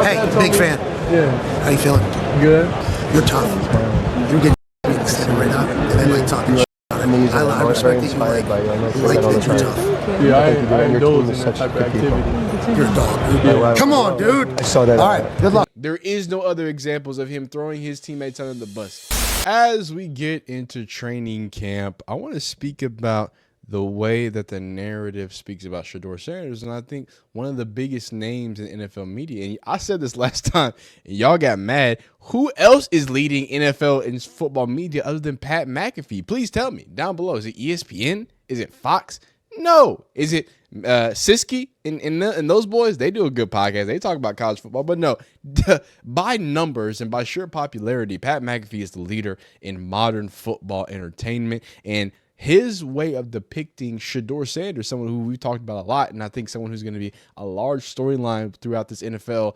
Hey, big fan. Yeah. How you feeling? Good. You're tough. You're getting standing right up and then like talking shit about it. I respect that you like that you're tough. Yeah, I indulge in that type of activity. You're a dog, dude. Come on, dude. I saw that. All right, good luck. There is no other examples of him throwing his teammates under the bus. As we get into training camp, I want to speak about the way that the narrative speaks about Shedeur Sanders. And I think one of the biggest names in NFL media, and I said this last time, and y'all got mad. Who else is leading NFL and football media other than Pat McAfee? Please tell me down below. Is it ESPN? Is it Fox? No. Is it Siski and those boys? They do a good podcast. They talk about college football. But no, by numbers and by sheer popularity, Pat McAfee is the leader in modern football entertainment. And his way of depicting Shedeur Sanders, someone who we've talked about a lot, and I think someone who's going to be a large storyline throughout this NFL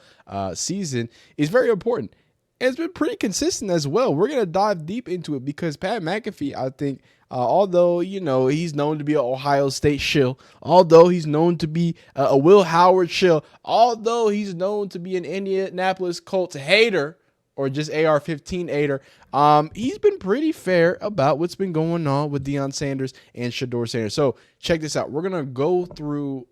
season, is very important. And it's been pretty consistent as well. We're going to dive deep into it because Pat McAfee, I think, although, you know, he's known to be an Ohio State shill, although he's known to be a Will Howard shill, although he's known to be an Indianapolis Colts hater, or just AR-15 hater, he's been pretty fair about what's been going on with Deion Sanders and Shedeur Sanders. So check this out. We're going to go through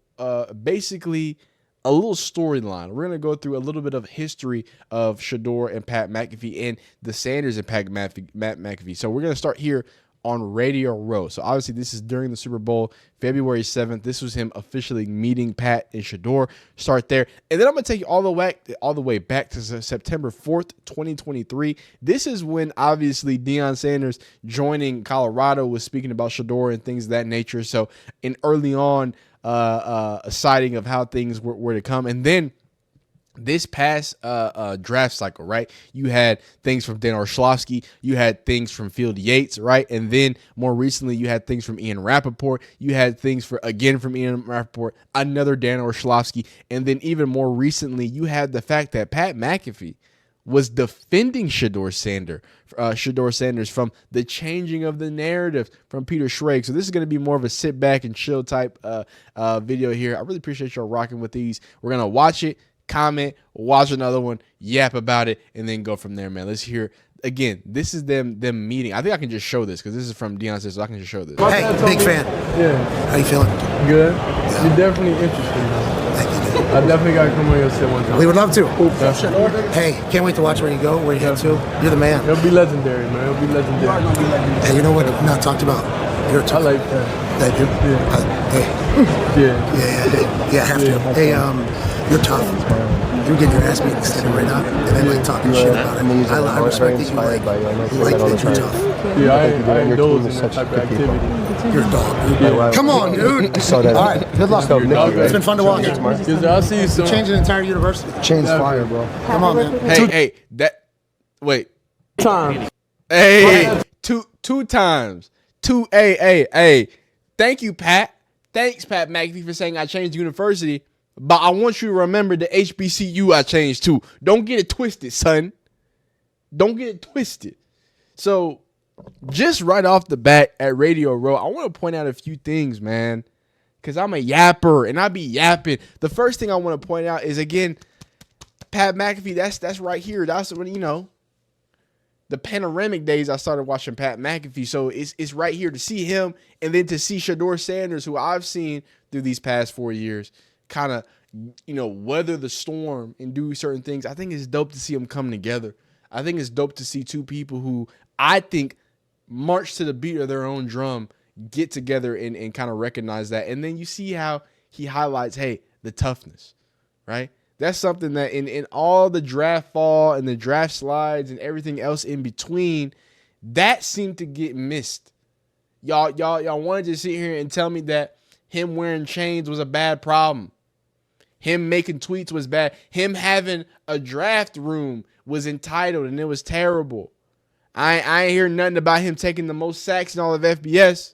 basically a little storyline. We're going to go through a little bit of history of Shedeur and Pat McAfee and the Sanders and Pat McAfee. So we're going to start here on Radio Row. So obviously this is during the Super Bowl, February 7th. This was him officially meeting Pat and Shedeur. Start there. And then I'm going to take you all the way back to September 4th, 2023. This is when obviously Deion Sanders joining Colorado was speaking about Shedeur and things of that nature. So in early on, a sighting of how things were to come. And then this past draft cycle, right? You had things from Dan Orlovsky, you had things from Field Yates, right? And then more recently, you had things from Ian Rappaport, you had things from Ian Rappaport, another Dan Orlovsky, and then even more recently, you had the fact that Pat McAfee was defending Shedeur Sanders from the changing of the narrative from Peter Schrager. So this is going to be more of a sit back and chill type video here. I really appreciate y'all rocking with these. We're going to watch it, comment, watch another one, yap about it, and then go from there, man. Let's hear. Again, this is them meeting. I think I can just show this because this is from Deion Sanders, so I can just show this. Hey, big fan. Yeah. How you feeling? Good. Yeah. You're definitely interesting. Thank you, dude. I definitely got to come on your set one time. We would love to. Yeah. Hey, can't wait to watch where you go, where you head to. You're the man. It'll be legendary, man. It'll be legendary. Hey, you know what? Not talked about. You're a tough. I like that. Thank you. Yeah. Yeah, I have to. Hey, you're tough. You're getting your ass beat standing right up and then like talking shit about it. I respect that you like that you're tough. Yeah, I indulge in that type of activity. You're a dog, dude. Come on, dude. I saw that. All right, good luck. It's been fun to watch. I'll see you soon. Change an entire university. Chains fire, bro. Come on, man. Wait. Time. Hey, two times. Hey. Thank you, Pat. Thanks, Pat McAfee, for saying I changed university. But I want you to remember the HBCU I changed to. Don't get it twisted, son. Don't get it twisted. So, just right off the bat at Radio Row, I want to point out a few things, man. Because I'm a yapper, and I be yapping. The first thing I want to point out is, again, Pat McAfee, that's right here. That's when, you know, the panoramic days I started watching Pat McAfee. So, it's right here to see him and then to see Shedeur Sanders, who I've seen through these past 4 years, kind of, you know, weather the storm and do certain things. I think it's dope to see them come together. I think it's dope to see two people who I think march to the beat of their own drum, get together and kind of recognize that. And then you see how he highlights, hey, the toughness, right? That's something that in all the draft fall and the draft slides and everything else in between, that seemed to get missed. Y'all wanted to sit here and tell me that him wearing chains was a bad problem. Him making tweets was bad. Him having a draft room was entitled and it was terrible. I ain't hear nothing about him taking the most sacks in all of FBS.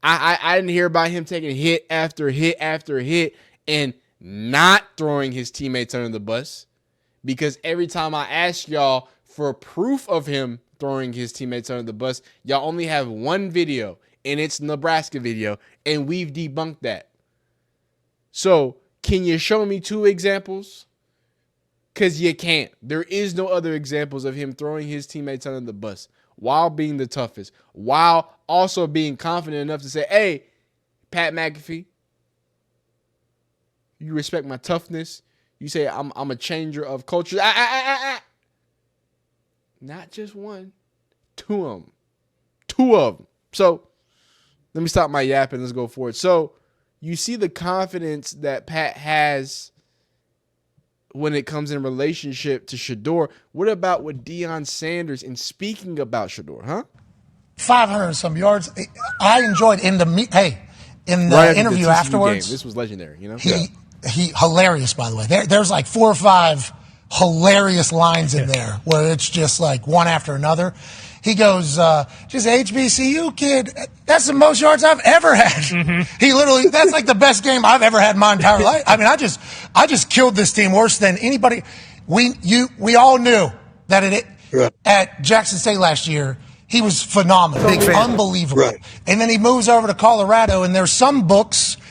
I didn't hear about him taking hit after hit after hit and not throwing his teammates under the bus. Because every time I ask y'all for proof of him throwing his teammates under the bus, y'all only have one video, and it's Nebraska video, and we've debunked that. So, can you show me two examples Because you can't. There is no other examples of him throwing his teammates under the bus while being the toughest, while also being confident enough to say, hey, Pat McAfee, you respect my toughness. You say I'm a changer of culture. Not just one, two of them. Two of them. So let me stop my yapping. Let's go forward. So you see the confidence that Pat has when it comes in relationship to Shedeur. What about with Deion Sanders and speaking about Shedeur, huh? 500 and some yards. I enjoyed in the interview afterwards. Game. This was legendary, you know? He hilarious, by the way. There's like 4 or 5 hilarious lines in there where it's just like one after another. He goes, just HBCU kid, that's the most yards I've ever had. Mm-hmm. He literally, that's like the best game I've ever had in my entire life. I mean, I just killed this team worse than anybody. We all knew that at Jackson State last year, he was phenomenal. Unbelievable. Right. And then he moves over to Colorado, and there's some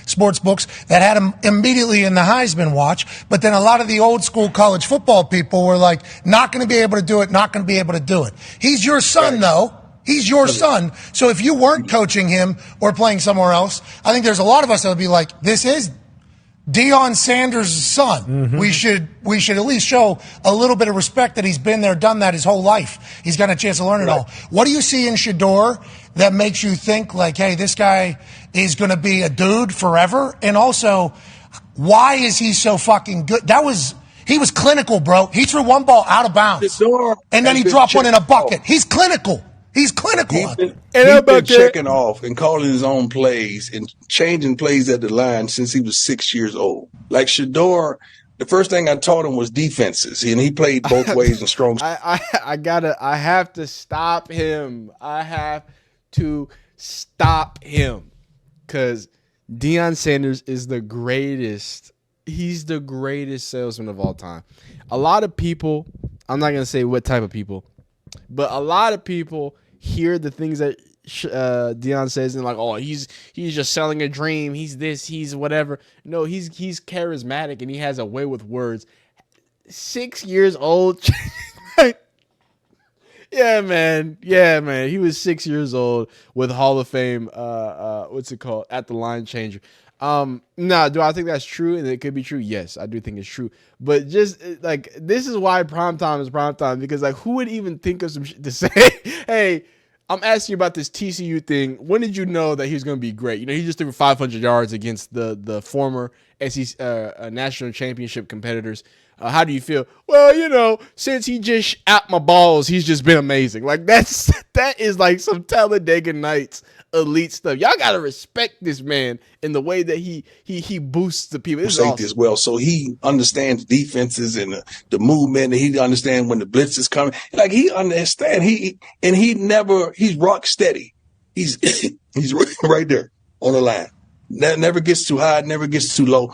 sports books, that had him immediately in the Heisman watch. But then a lot of the old school college football people were like, not going to be able to do it, not going to be able to do it. He's your son, though. He's your son. So if you weren't coaching him or playing somewhere else, I think there's a lot of us that would be like, this is Deion Sanders' son. Mm-hmm. We should at least show a little bit of respect that he's been there, done that his whole life. He's got a chance to learn it all. What do you see in Shedeur that makes you think like, hey, this guy is going to be a dude forever? And also, why is he so fucking good? He was clinical, bro. He threw one ball out of bounds, and then he dropped one in a bucket. He's clinical. He's clinical. He's been checking off and calling his own plays and changing plays at the line since he was 6 years old. Like Shedeur, the first thing I taught him was defenses, and he played both ways and strong. I have to stop him. I have to stop him because Deion Sanders is the greatest. He's the greatest salesman of all time. A lot of people, I'm not going to say what type of people, but a lot of people hear the things that Deion says and like, oh, he's just selling a dream. He's this, he's whatever. No, he's charismatic and he has a way with words. 6 years old. Yeah, man. He was 6 years old with Hall of Fame. What's it called? At the line changer. Do I think that's true? And it could be true. Yes, I do think it's true. But just like, this is why primetime is primetime, because like, who would even think of some shit to say, hey, I'm asking you about this TCU thing. When did you know that he was going to be great? You know, he just threw 500 yards against the former SEC national championship competitors. How do you feel? Well, you know, since he just out my balls, he's just been amazing. Like that is like some Talladega Nights elite stuff. Y'all gotta respect this man in the way that he boosts the people. This is awesome. As well, so he understands defenses and the movement, and he understands when the blitz is coming. Like he understands. He's rock steady. He's right there on the line. Never gets too high, never gets too low.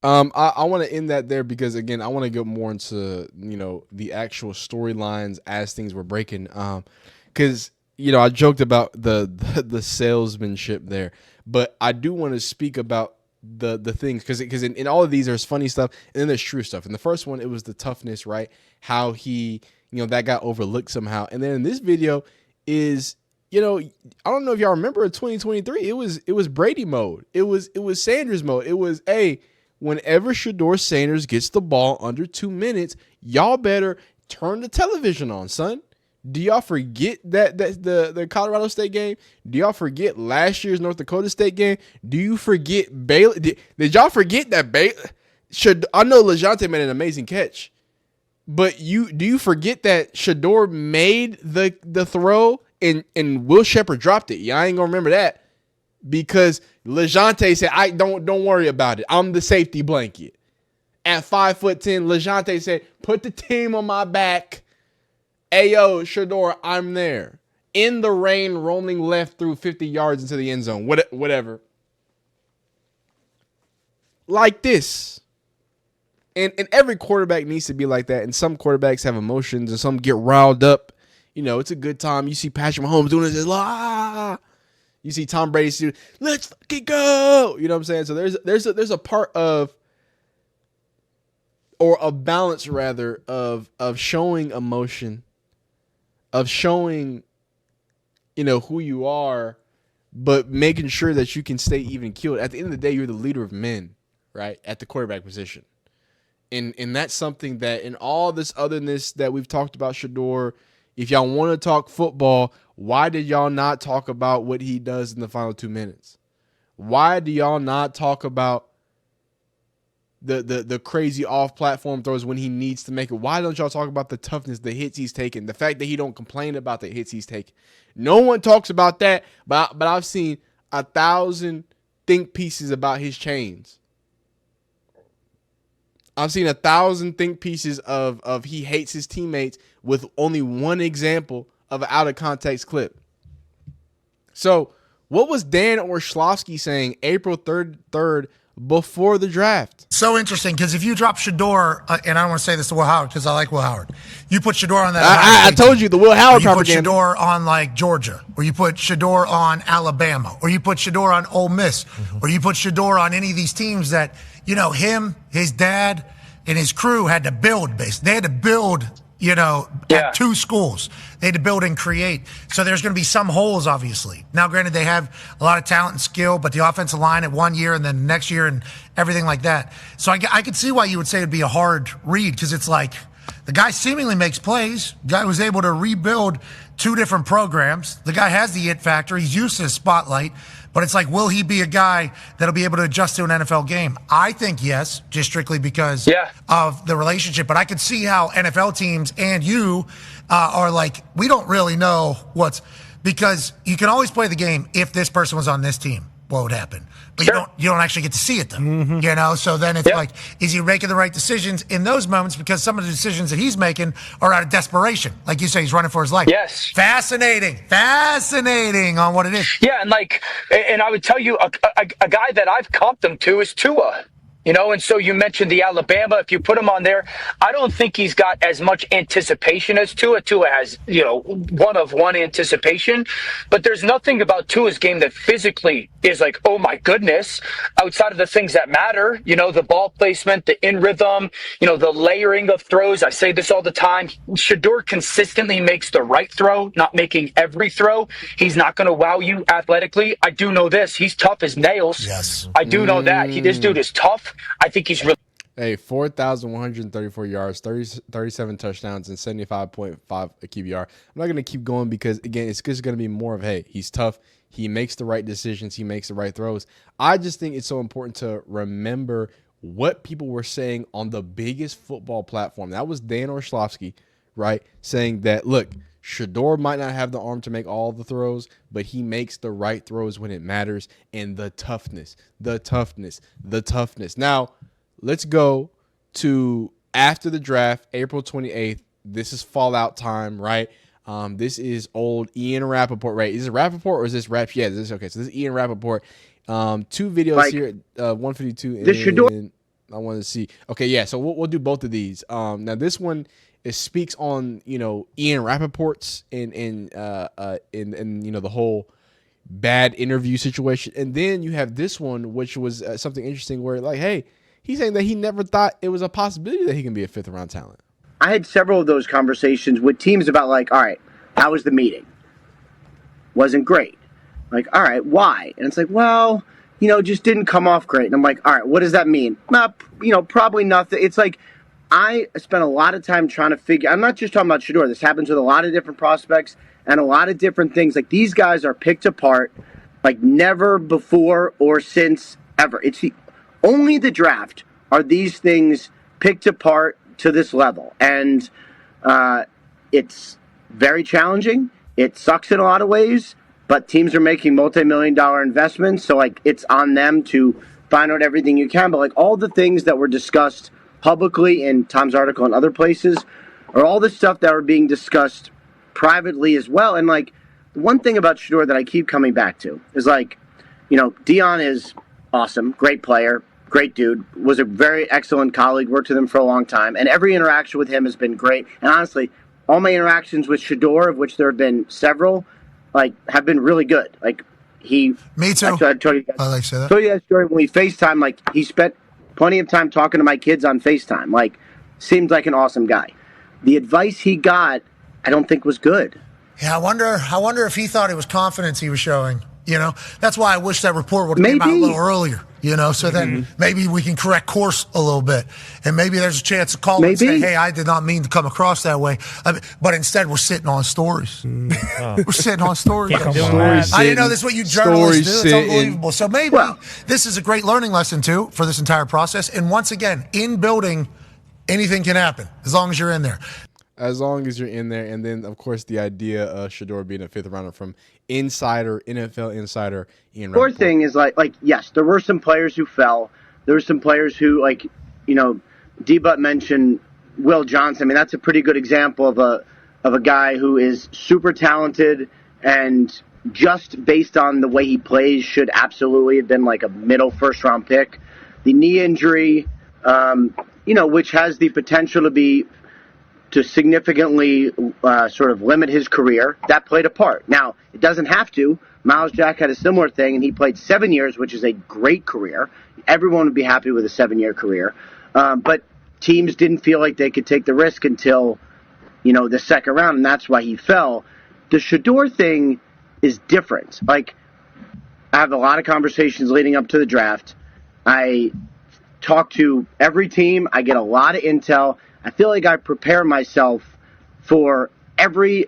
I want to end that there because again, I want to get more into, you know, the actual storylines as things were breaking. Because you know, I joked about the salesmanship there, but I do want to speak about the things because in all of these there's funny stuff and then there's true stuff. In the first one, it was the toughness, right? How he, you know, that got overlooked somehow. And then in this video is, you know, I don't know if y'all remember in 2023, it was Brady mode. It was Sanders mode. It was, hey, whenever Shedeur Sanders gets the ball under 2 minutes, y'all better turn the television on, son. Do y'all forget that the Colorado State game? Do y'all forget last year's North Dakota State game? Do you forget Baylor? Did y'all forget that Baylor? I know LeJounte made an amazing catch, but do you forget that Shedeur made the throw and Will Shepherd dropped it? Y'all ain't gonna remember that because LeJounte said, "I don't worry about it. I'm the safety blanket." At 5'10", LeJounte said, "Put the team on my back. Ayo, Shedeur, I'm there." In the rain, rolling left through 50 yards into the end zone. Whatever. Like this. And every quarterback needs to be like that. And some quarterbacks have emotions and some get riled up. You know, it's a good time. You see Patrick Mahomes doing this. You see Tom Brady doing, let's fucking go. You know what I'm saying? So there's a part of or a balance rather of showing emotion, of showing, who you are, but making sure that you can stay even keeled. At the end of the day, you're the leader of men, right? At the quarterback position. And that's something that in all this otherness that we've talked about, Shedeur, if y'all want to talk football, why did y'all not talk about what he does in the final 2 minutes? Why do y'all not talk about the crazy off-platform throws when he needs to make it? Why don't y'all talk about the toughness, the hits he's taking, the fact that he don't complain about the hits he's taking? No one talks about that, but I've seen 1,000 think pieces about his chains. I've seen 1,000 think pieces of he hates his teammates with only one example of an out-of-context clip. So what was Dan Orlovsky saying April 3rd before the draft? So interesting, because if you drop Shedeur, and I don't want to say this to Will Howard because I like Will Howard, you put Shedeur on that. I told you the Will Howard propaganda. You put Shedeur on like Georgia, or you put Shedeur on Alabama, or you put Shedeur on Ole Miss, or you put Shedeur on any of these teams that, him, his dad, and his crew had to build base. They had to build, at 2 schools. They had to build and create. So there's going to be some holes, obviously. Now, granted, they have a lot of talent and skill, but the offensive line at 1 year and then next year and everything like that. So I could see why you would say it'd be a hard read, because it's like the guy seemingly makes plays. The guy was able to rebuild 2 different programs. The guy has the it factor. He's used to the spotlight. But it's like, will he be a guy that'll be able to adjust to an NFL game? I think yes, just strictly because of the relationship. But I could see how NFL teams and you are like, we don't really know because you can always play the game. If this person was on this team, what would happen? But you don't actually get to see it, though. So then it's like, is he making the right decisions in those moments? Because some of the decisions that he's making are out of desperation. Like you say, he's running for his life. Yes. Fascinating on what it is. Yeah, and I would tell you, a guy that I've comped him to is Tua. And so you mentioned the Alabama. If you put him on there, I don't think he's got as much anticipation as Tua. Tua has, one anticipation. But there's nothing about Tua's game that physically is like, oh my goodness, outside of the things that matter, the ball placement, the in rhythm, the layering of throws. I say this all the time. Shedeur consistently makes the right throw, not making every throw. He's not going to wow you athletically. I do know this. He's tough as nails. Yes. I do know that. This dude is tough. I think he's really. Hey, 4,134 yards, 37 touchdowns, and 75.5 QBR. I'm not going to keep going because, again, it's just going to be more of, hey, he's tough. He makes the right decisions. He makes the right throws. I just think it's so important to remember what people were saying on the biggest football platform. That was Dan Orlovsky, right, saying that, look, Shedeur might not have the arm to make all the throws, but he makes the right throws when it matters, and the toughness. Now, let's go to after the draft, April 28th. This is fallout time, right? This is old Ian Rappaport, right? Is it Rappaport or is this Rap? Yeah, this is okay. So this is Ian Rappaport. 2 videos here, 152. And Shedeur. I want to see. Okay, yeah. So we'll do both of these. Now this one speaks on Ian Rappaport's and the whole bad interview situation, and then you have this one, which was something interesting where like, hey, he's saying that he never thought it was a possibility that he can be a 5th round talent. I had several of those conversations with teams about like, all right, how was the meeting? Wasn't great. Like, all right, why? And it's like, well, just didn't come off great. And I'm like, all right, what does that mean? Probably nothing. It's like, I spent a lot of time trying to figure, I'm not just talking about Shedeur. This happens with a lot of different prospects and a lot of different things. Like, these guys are picked apart like never before or since ever. It's only the draft are these things picked apart to this level. And it's very challenging. It sucks in a lot of ways, but teams are making multi-million-dollar investments. So, like, it's on them to find out everything you can. But, like, all the things that were discussed publicly in Tom's article and other places are all the stuff that were being discussed privately as well. And, like, the one thing about Shedeur that I keep coming back to is, like, Deion is awesome, great player, great dude, was a very excellent colleague, worked with him for a long time, and every interaction with him has been great. And honestly, all my interactions with Shedeur, of which there have been several, like, have been really good. Like, Me too. I told you guys, I like to say that. told you that story when we FaceTime. Like, he spent plenty of time talking to my kids on FaceTime. Like, seemed like an awesome guy. The advice he got, I don't think was good. Yeah, I wonder if he thought it was confidence he was showing. That's why I wish that report would have came out a little earlier. So then maybe we can correct course a little bit, and maybe there's a chance to call and say, "Hey, I did not mean to come across that way," but instead we're sitting on stories. We're sitting on stories. I didn't know this is what you journalists do. It's unbelievable. So maybe this is a great learning lesson too for this entire process. And once again, in building, anything can happen as long as you're in there. As long as you're in there. And then, of course, the idea of Shedeur being a fifth rounder from NFL insider Ian Rappaport. Fourth thing is like, yes, there were some players who fell. There were some players who, D-Butt mentioned Will Johnson. I mean, that's a pretty good example of a guy who is super talented and just based on the way he plays should absolutely have been like a middle first-round pick. The knee injury, which has the potential to significantly sort of limit his career, that played a part. Now, it doesn't have to. Miles Jack had a similar thing, and he played 7 years, which is a great career. Everyone would be happy with a 7-year career. But teams didn't feel like they could take the risk until, the second round, and that's why he fell. The Shedeur thing is different. Like, I have a lot of conversations leading up to the draft. I talk to every team. I get a lot of intel. I feel like I prepare myself for every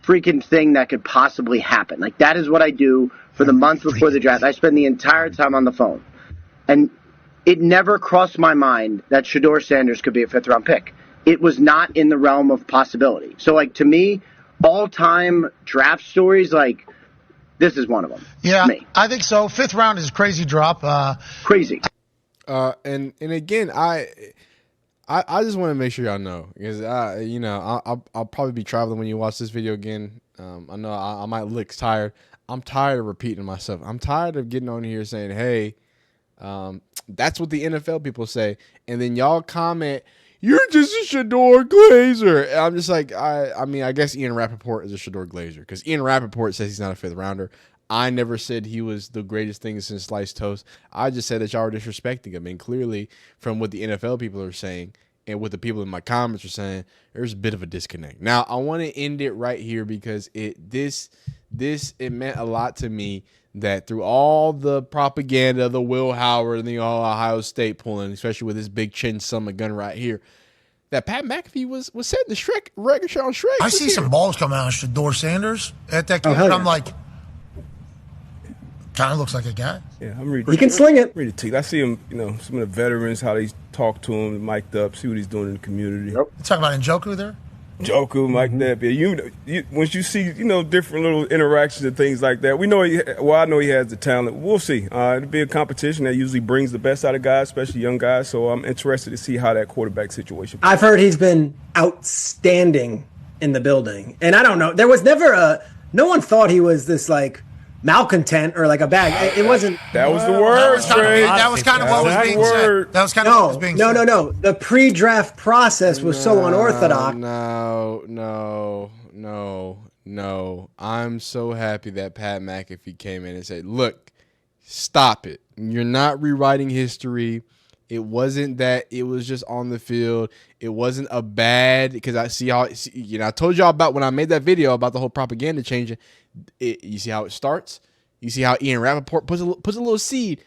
freaking thing that could possibly happen. Like, that is what I do for the month before the draft. I spend the entire time on the phone. And it never crossed my mind that Shedeur Sanders could be a fifth-round pick. It was not in the realm of possibility. So, like, to me, all-time draft stories, like, this is one of them. Yeah, I think so. Fifth round is a crazy drop. Crazy. And again, I just want to make sure y'all know, because I'll probably be traveling when you watch this video again. I know I might look tired. I'm tired of repeating myself. I'm tired of getting on here saying, "Hey, that's what the NFL people say," and then y'all comment, "You're just a Shedeur Glazer." And I'm just like, I guess Ian Rappaport is a Shedeur Glazer because Ian Rappaport says he's not a fifth rounder. I never said he was the greatest thing since sliced toast. I just said that y'all are disrespecting him. And clearly, from what the NFL people are saying and what the people in my comments are saying, there's a bit of a disconnect. Now, I want to end it right here because it meant a lot to me that through all the propaganda, the Will Howard and the Ohio State pulling, especially with this big chin summer gun right here, that Pat McAfee was setting the record show on Shrek. I see some balls coming out of Shedeur Sanders at that game, and I'm like, kind of looks like a guy. Yeah, I'm reading. He can sling it. I see him, some of the veterans, how they talk to him, mic'd up, see what he's doing in the community. Yep. You talking about Njoku there? Njoku, mic'd up. Yeah, once you see, different little interactions and things like that, I know he has the talent. We'll see. It'll be a competition that usually brings the best out of guys, especially young guys. So I'm interested to see how that quarterback situation. I've heard he's been outstanding in the building, and I don't know. There was never no one thought he was this malcontent or like a bag. It wasn't. That was the word, That was kind of what was being said. That was kind of what was being said. No. The pre-draft process was so unorthodox. No. I'm so happy that Pat McAfee came in and said, "Look, stop it. You're not rewriting history. It wasn't that. It was just on the field. It wasn't a bad, because I see how, I told y'all about when I made that video about the whole propaganda changing. You see how it starts? You see how Ian Rappaport puts a little seed?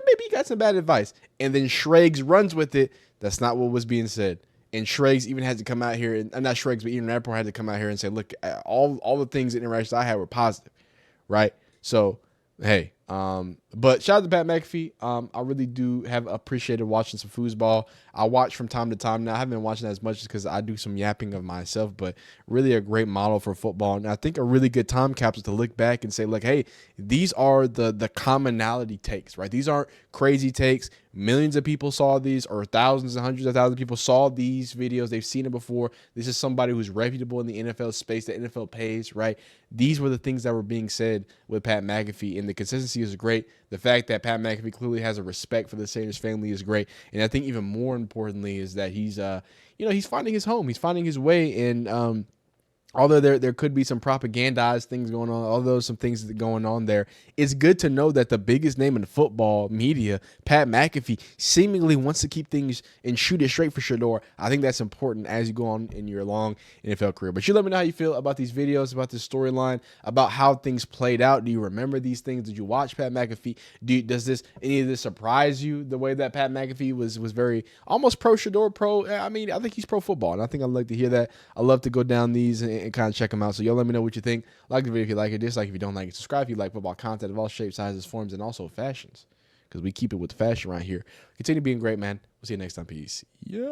Maybe he got some bad advice. And then Schrags runs with it. That's not what was being said. And Schrags even had to come out here, and not Schrags, but Ian Rappaport had to come out here and say, look, all the things, and interactions I had were positive, right? So, hey, but shout out to Pat McAfee. I really do have appreciated watching some foosball. I watch from time to time now. I haven't been watching as much because I do some yapping of myself, but really a great model for football. And I think a really good time capsule to look back and say, look, hey, these are the commonality takes, right? These aren't crazy takes. Millions of people saw these, or thousands and hundreds of thousands of people saw these videos. They've seen it before. This is somebody who's reputable in the NFL space, the NFL pays, right? These were the things that were being said with Pat McAfee, and the consistency is great. The fact that Pat McAfee clearly has a respect for the Sanders family is great. And I think even more importantly is that he's finding his home. He's finding his way. And although there could be some propagandized things going on, although some things that are going on there, it's good to know that the biggest name in the football media, Pat McAfee, seemingly wants to keep things and shoot it straight for Shedeur. I think that's important as you go on in your long NFL career. But you let me know how you feel about these videos, about this storyline, about how things played out. Do you remember these things? Did you watch Pat McAfee? Does any of this surprise you, the way that Pat McAfee was very almost pro Shedeur, pro? I mean, I think he's pro football, and I think I'd like to hear that. I love to go down these and kind of check them out. So y'all let me know what you think. Like the video if you like it, dislike if you don't like it, subscribe if you like football content of all shapes, sizes, forms, and also fashions, because we keep it with the fashion right here. Continue being great, man. We'll see you next time. Peace. Yeah.